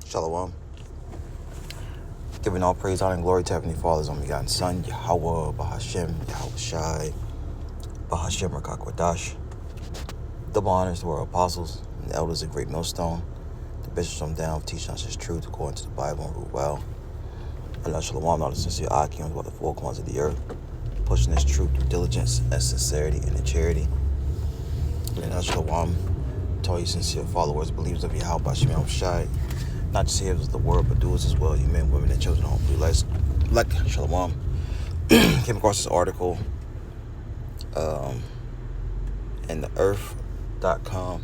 Shalom. Giving all praise, honor, and glory to Heavenly Father's only begotten Son, Yahweh, Bahashem, Yahweh Shai, Bahashem Rakakwadash. Double honors to our apostles and the elders of Great Millstone, the bishops on down, teaching us his truth according to the Bible and rule well. Allah Shalom, not a sincere Akim, to the four corners of the earth, pushing this truth with diligence and sincerity and in charity. And Allah Shalom, to all you sincere followers, believers of Yahweh, Bahashem, Yahweh Shai, not just hearers of the word, but doers as well, you men, women, and children, all blue lights. Like Shalom. Came across this article in the earth.com.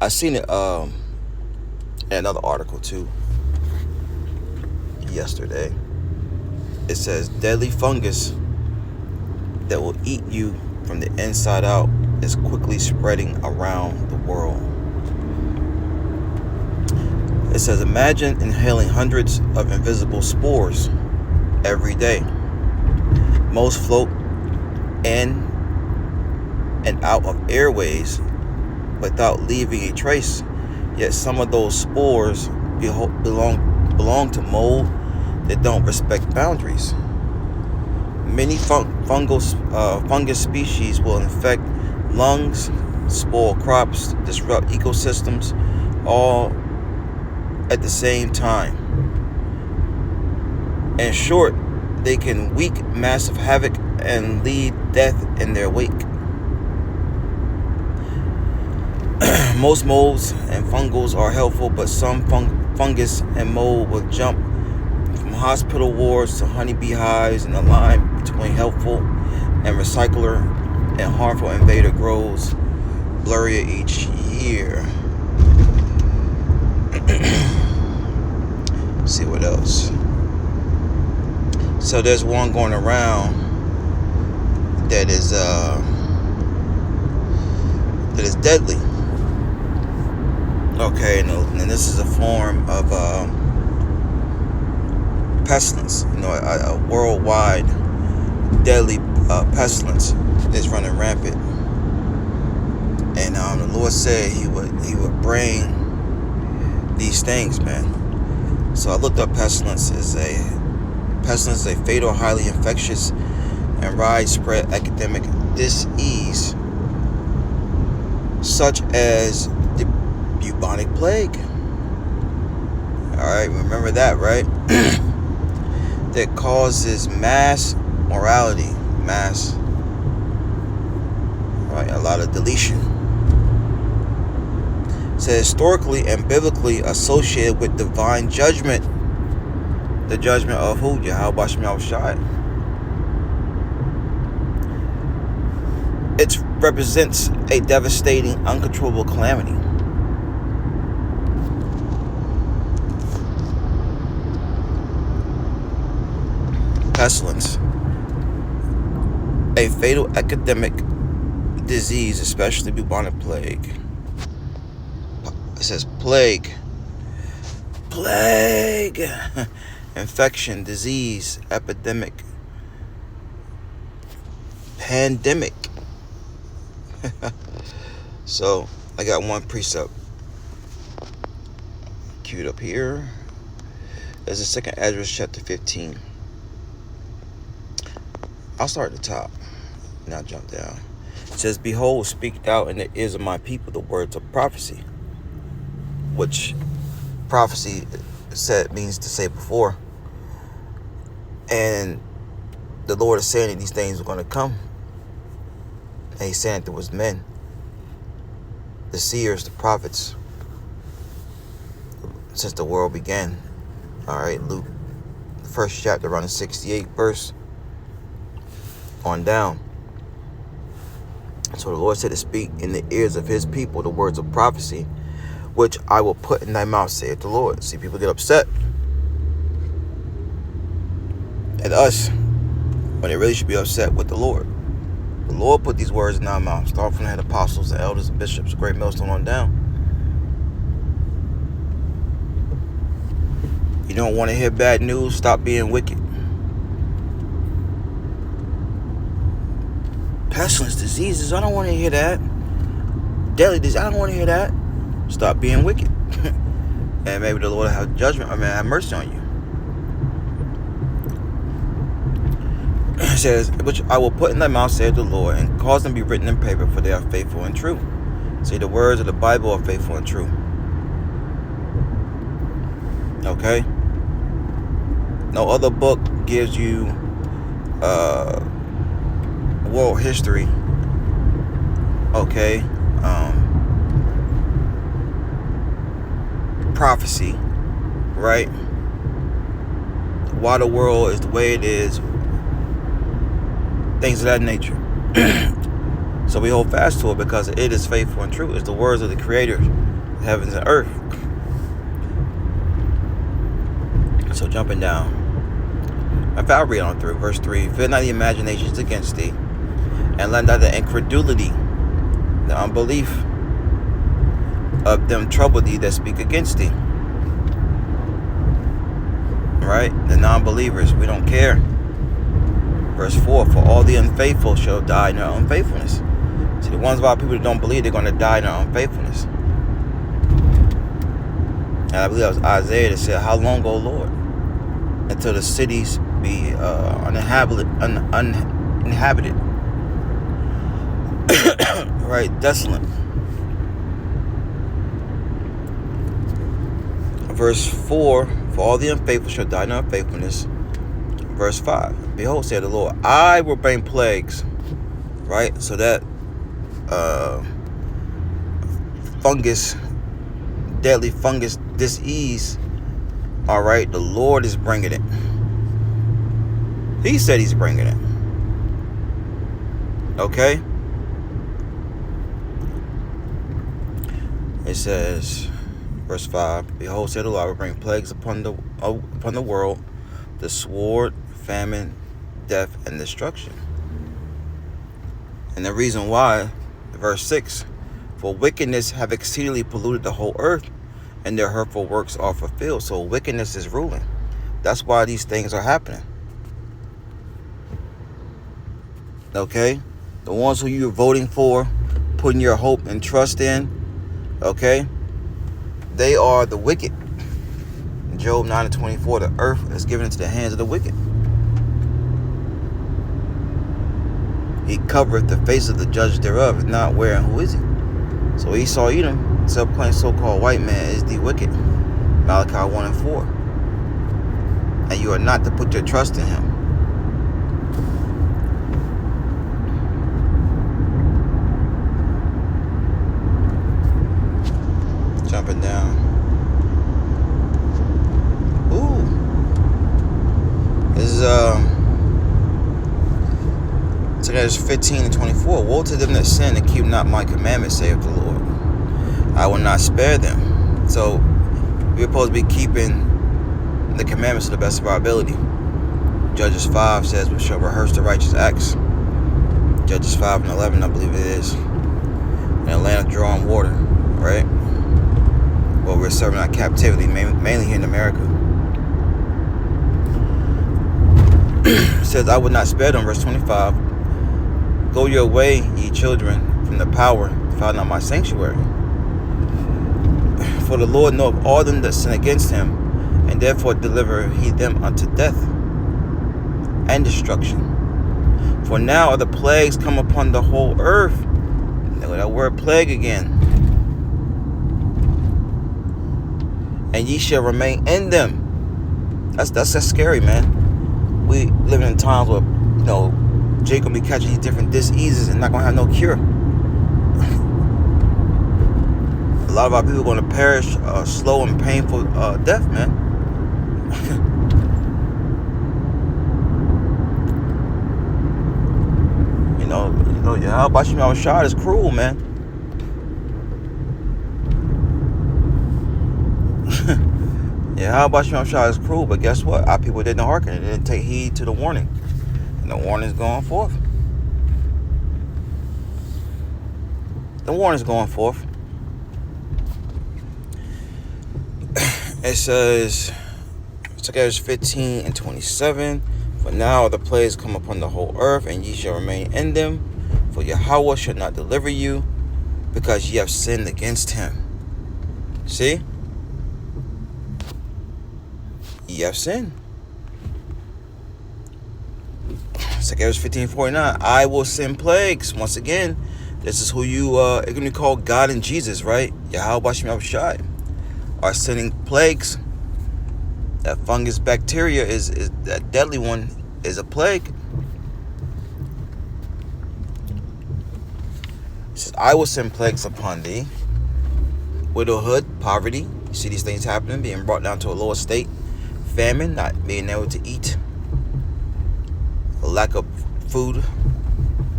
I seen it in another article too yesterday. It says deadly fungus that will eat you from the inside out is quickly spreading around the world. It says, imagine inhaling hundreds of invisible spores every day. Most float in and out of airways without leaving a trace. Yet some of those spores belong to mold that don't respect boundaries. Many fungus species will infect lungs, spoil crops, disrupt ecosystems, all at the same time. In short, they can wreak massive havoc and leave death in their wake. Most molds and fungals are helpful, but some fungus and mold will jump from hospital wards to honeybee hives, and the line between helpful and recycler and harmful invader grows blurrier each year. See what else. So there's one going around that is deadly. Okay, and this is a form of pestilence. You know, a worldwide deadly pestilence is running rampant. And the Lord said He would bring these things, man. So I looked up pestilence is a fatal, highly infectious, and widespread epidemic disease, such as the bubonic plague. All right, remember that, right? That causes mass mortality, right? A lot of deletion. So historically and biblically associated with divine judgment. The judgment of who? Yahweh Bahashem Yahweh Shai. It represents a devastating, uncontrollable calamity. Pestilence. A fatal epidemic disease, especially bubonic plague. It says plague. Infection, disease, epidemic, pandemic. So I got one precept queued up here. There's the second Ezra chapter 15. I'll start at the top and I'll jump down. It says, behold, speak thou in the ears of my people the words of prophecy. Which prophecy said means to say before. And the Lord is saying that these things are going to come. And He's saying there was men, the seers, the prophets, since the world began. All right, Luke, the first chapter, around the 68th verse on down. So the Lord said to speak in the ears of His people the words of prophecy, which I will put in thy mouth, saith the Lord. See, people get upset at us when they really should be upset with the Lord. The Lord put these words in our mouth. Start from the head apostles, the elders, and bishops, Great Millstone on down. You don't want to hear bad news? Stop being wicked. Pestilence, diseases, I don't want to hear that. Deadly disease, I don't want to hear that. Stop being wicked. And maybe the Lord will have judgment, have mercy on you. It says, which I will put in thy mouth, saith the Lord, and cause them to be written in paper, for they are faithful and true. See, the words of the Bible are faithful and true. Okay? No other book gives you world history. Okay? Prophecy. Right? Why the world is the way it is. Things of that nature. So we hold fast to it because it is faithful and true. It's the words of the Creator, heavens and earth. So jumping down. I'll read on through verse 3. Fear not the imaginations against thee, and let not the incredulity, the unbelief of them trouble thee that speak against thee. Right? The non-believers, we don't care. Verse 4, for all the unfaithful shall die in their unfaithfulness. See, the ones of our people that don't believe, they're going to die in their unfaithfulness. And I believe that was Isaiah that said, how long, O Lord, until the cities be uninhabited, right, desolate. Verse 4, for all the unfaithful shall die in their unfaithfulness. Verse 5, behold, said the Lord, I will bring plagues, right? So that fungus, deadly fungus disease, all right, the Lord is bringing it. He said he's bringing it. Okay? It says, verse 5, behold, said the Lord, I will bring plagues upon the world, the sword, famine, death, and destruction. And the reason why, verse 6, for wickedness have exceedingly polluted the whole earth, and their hurtful works are fulfilled. So wickedness is ruling. That's why these things are happening. Okay? The ones who you're voting for, putting your hope and trust in, okay? They are the wicked. Job 9:24, the earth is given into the hands of the wicked. He covereth the face of the judge thereof, not where and who is he? So Esau Edom, self-proclaimed so-called white man, is the wicked. Malachi 1:4. And you are not to put your trust in him. Jumping down. Ooh. This is so there's 15:24. Woe to them that sin and keep not my commandments, saith the Lord. I will not spare them. So we're supposed to be keeping the commandments to the best of our ability. Judges 5 says we shall rehearse the righteous acts. Judges 5:11, I believe it is. In a land of drawing water, right? Well, we're serving our captivity, mainly here in America. It says, I would not spare them, verse 25. Go your way, ye children, from the power, defile not my sanctuary. For the Lord knoweth all them that sin against him, and therefore deliver he them unto death and destruction. For now are the plagues come upon the whole earth. That word plague again. And ye shall remain in them. That's scary, man. We living in times where, Jake gonna be catching these different diseases and not gonna have no cure. A lot of our people are gonna perish slow and painful death, man. How about you? Shot is cruel, man. Yeah, how about you? Shot is cruel, but guess what? Our people didn't hearken. They didn't take heed to the warning. And the warning's going forth. The warning's going forth. It says, Second 15:27. For now the plagues come upon the whole earth, and ye shall remain in them. For Yahweh shall not deliver you, because ye have sinned against him. See? ye have sinned. Second 15:49. I will send plagues. Once again, this is who you are going to call God and Jesus, right? Yahweh Bashem Yahushai are sending plagues. That fungus bacteria is that deadly one is a plague. It says, I will send plagues upon thee. Widowhood, poverty. You see these things happening, being brought down to a lower state. Famine, not being able to eat. A lack of food,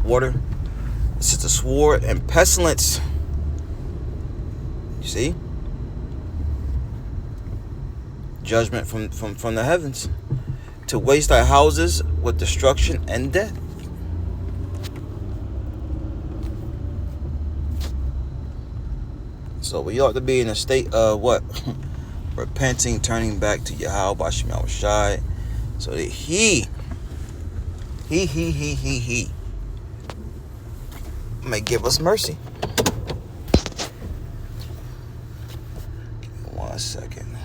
water. This is the sword and pestilence. You see? Judgment from the heavens. To waste thy houses with destruction and death. So we ought to be in a state of what? Repenting, turning back to Yahweh Bashem Yahushai, so that he may give us mercy. Give me 1 second.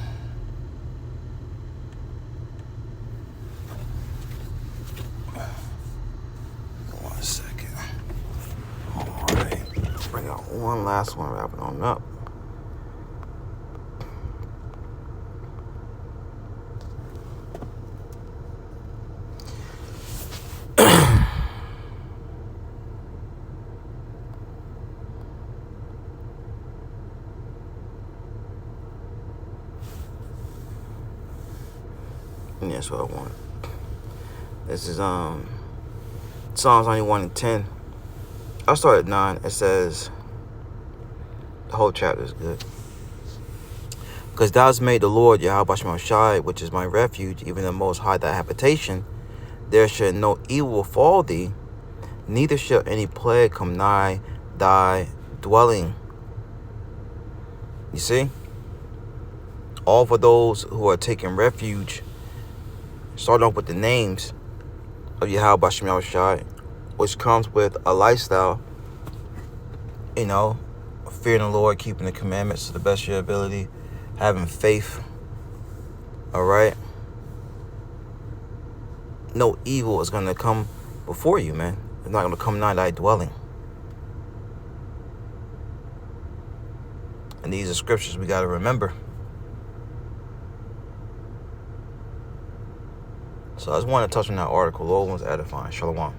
Alright. Bring out one last one, wrapping on up. And that's what I want. This is Psalms 91 and 10. I'll start at 9. It says, the whole chapter is good. Because thou hast made the Lord Yahweh Bashem Yahushai, which is my refuge, even the Most High thy habitation, there shall no evil befall thee, neither shall any plague come nigh thy dwelling. You see? All for those who are taking refuge. Starting off with the names of Yahweh Bashem Yahushai, which comes with a lifestyle, fearing the Lord, keeping the commandments to the best of your ability, having faith. Alright? No evil is going to come before you, man. It's not going to come nigh thy dwelling. And these are scriptures we got to remember. So I just want to touch on that article. Lord was edifying. Shalom.